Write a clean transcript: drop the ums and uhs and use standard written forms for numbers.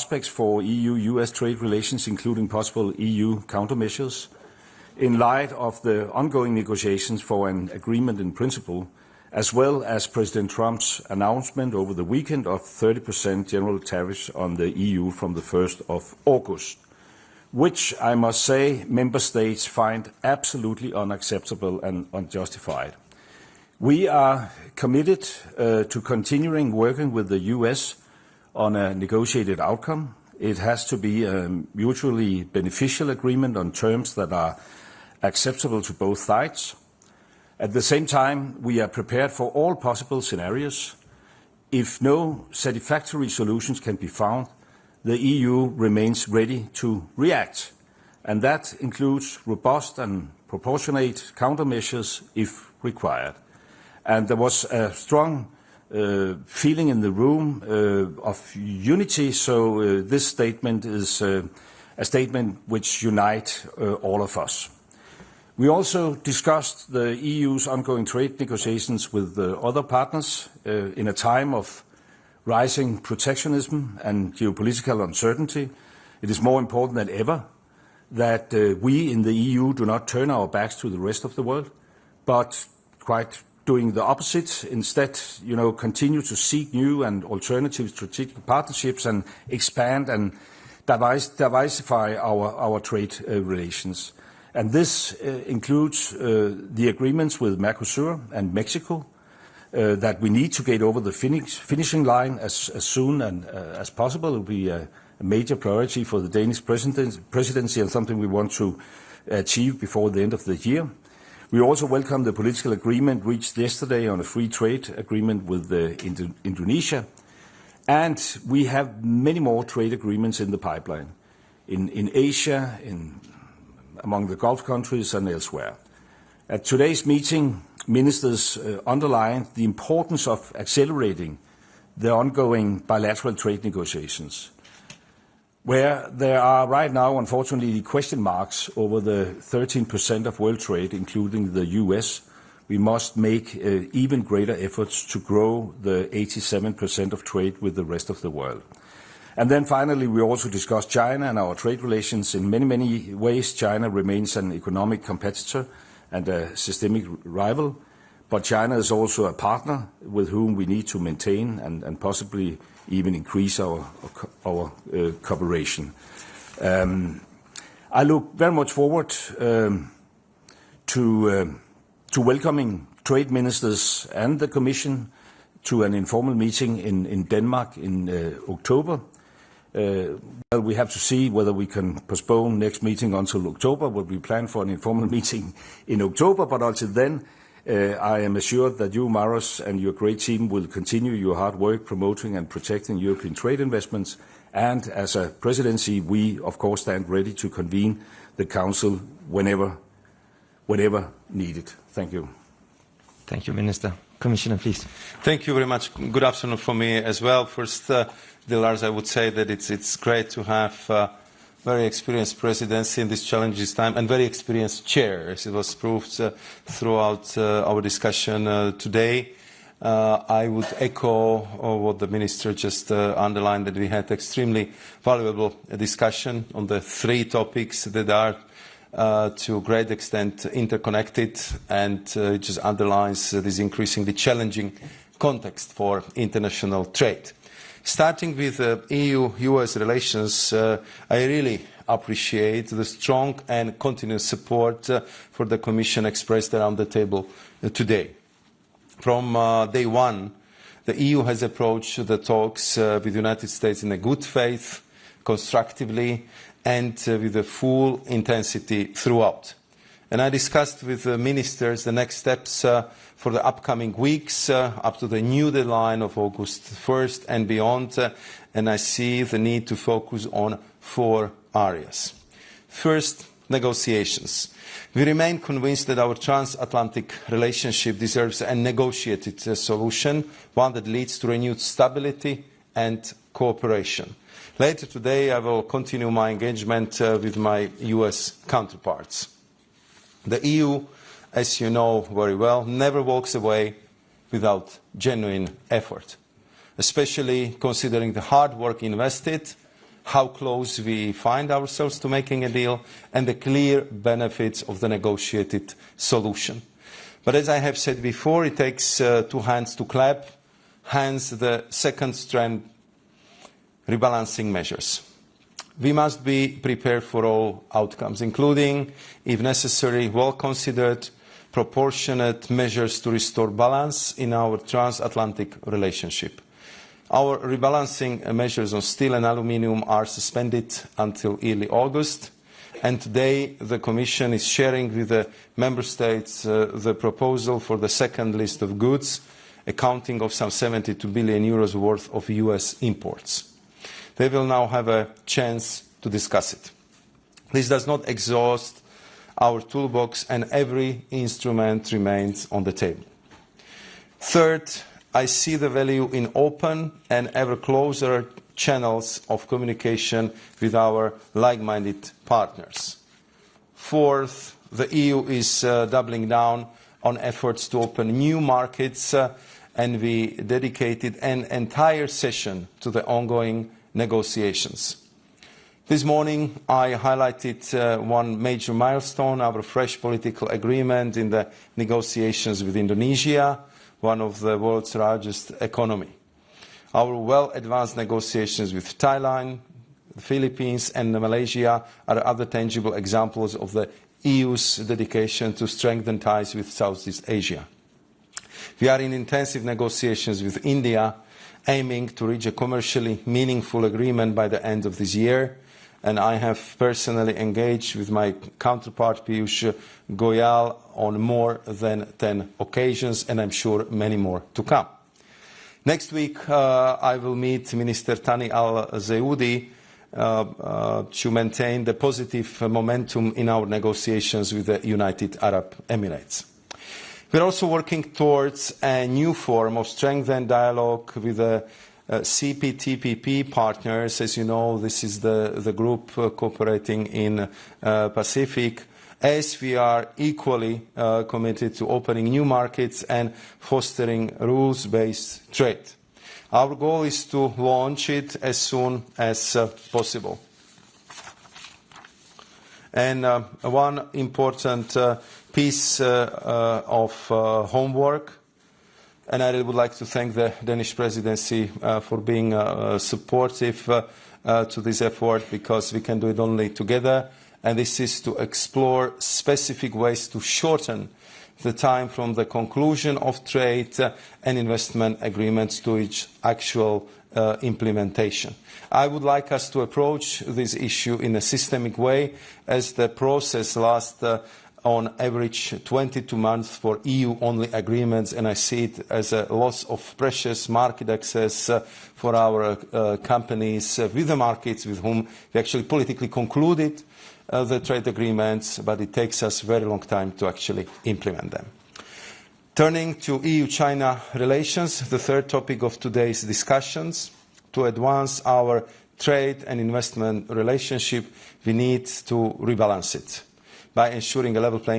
prospects for EU-US trade relations, including possible EU countermeasures, in light of the ongoing negotiations for an agreement in principle, as well as President Trump's announcement over the weekend of 30% general tariffs on the EU from the 1st of August, which I must say member states find absolutely unacceptable and unjustified. We are committed to continuing working with the US on a negotiated outcome. It has to be a mutually beneficial agreement on terms that are acceptable to both sides. At the same time, we are prepared for all possible scenarios. If no satisfactory solutions can be found, the EU remains ready to react, and that includes robust and proportionate countermeasures if required. And there was a strong feeling in the room of unity, so this statement is a statement which unites all of us. We also discussed the EU's ongoing trade negotiations with other partners in a time of rising protectionism and geopolitical uncertainty. It is more important than ever that we in the EU do not turn our backs to the rest of the world, but quite doing the opposite. Instead, continue to seek new and alternative strategic partnerships and expand and diversify our trade relations. And this includes the agreements with Mercosur and Mexico that we need to get over the finishing line as soon and as possible. It will be a major priority for the Danish presidency and something we want to achieve before the end of the year. We also welcome the political agreement reached yesterday on a free trade agreement with Indonesia. And we have many more trade agreements in the pipeline, in Asia, among the Gulf countries and elsewhere. At today's meeting, ministers underlined the importance of accelerating the ongoing bilateral trade negotiations, where there are right now, unfortunately, question marks over the 13% of world trade, including the US. We must make even greater efforts to grow the 87% of trade with the rest of the world. And then finally, we also discussed China and our trade relations. In many, many ways, China remains an economic competitor and a systemic rival. But China is also a partner with whom we need to maintain and possibly even increase our cooperation. I look very much forward to welcoming trade ministers and the Commission to an informal meeting in Denmark in October. Well, we have to see whether we can postpone next meeting until October, but we plan for an informal meeting in October. But until then, I am assured that you, Maros, and your great team will continue your hard work promoting and protecting European trade investments. And as a presidency, we, of course, stand ready to convene the Council whenever needed. Thank you. Thank you, Minister. Commissioner, please. Thank you very much. Good afternoon from me as well. First, Lars, I would say that it's great to have a very experienced presidency in this challenging time and very experienced chair, as it was proved throughout our discussion today. I would echo what the Minister just underlined, that we had extremely valuable discussion on the three topics that are to a great extent interconnected, and it just underlines this increasingly challenging context for international trade. Starting with EU-US relations, I really appreciate the strong and continuous support for the Commission expressed around the table today. From day one, the EU has approached the talks with the United States in a good faith, constructively, and with a full intensity throughout. And I discussed with the ministers the next steps for the upcoming weeks, up to the new deadline of August 1st and beyond, and I see the need to focus on four areas. First, negotiations. We remain convinced that our transatlantic relationship deserves a negotiated solution, one that leads to renewed stability and cooperation. Later today, I will continue my engagement with my US counterparts. The EU, as you know very well, never walks away without genuine effort, especially considering the hard work invested, how close we find ourselves to making a deal, and the clear benefits of the negotiated solution. But as I have said before, it takes two hands to clap, hence the second strand, rebalancing measures. We must be prepared for all outcomes, including, if necessary, well-considered, proportionate measures to restore balance in our transatlantic relationship. Our rebalancing measures on steel and aluminium are suspended until early August, and today the Commission is sharing with the Member States the proposal for the second list of goods, accounting of some 72 billion euros worth of US imports. They will now have a chance to discuss it. This does not exhaust our toolbox, and every instrument remains on the table. Third, I see the value in open and ever closer channels of communication with our like-minded partners. Fourth, the EU is doubling down on efforts to open new markets, and we dedicated an entire session to the ongoing negotiations. This morning I highlighted one major milestone, our fresh political agreement in the negotiations with Indonesia, one of the world's largest economies. Our well-advanced negotiations with Thailand, the Philippines and Malaysia are other tangible examples of the EU's dedication to strengthen ties with Southeast Asia. We are in intensive negotiations with India, aiming to reach a commercially meaningful agreement by the end of this year, and I have personally engaged with my counterpart Piyush Goyal on more than 10 occasions, and I'm sure many more to come. Next week I will meet Minister Thani Al-Zeoudi to maintain the positive momentum in our negotiations with the United Arab Emirates. We are also working towards a new form of strengthened dialogue with the CPTPP partners. As you know, this is the group cooperating in Pacific, as we are equally committed to opening new markets and fostering rules-based trade. Our goal is to launch it as soon as possible. And one important piece of homework, and I would like to thank the Danish Presidency for being supportive to this effort, because we can do it only together, and this is to explore specific ways to shorten the time from the conclusion of trade and investment agreements to its actual implementation. I would like us to approach this issue in a systemic way, as the process lasts on average 22 months for EU-only agreements, and I see it as a loss of precious market access for our companies with the markets with whom we actually politically concluded the trade agreements, but it takes us a very long time to actually implement them. Turning to EU-China relations, the third topic of today's discussions, to advance our trade and investment relationship, we need to rebalance it by ensuring a level playing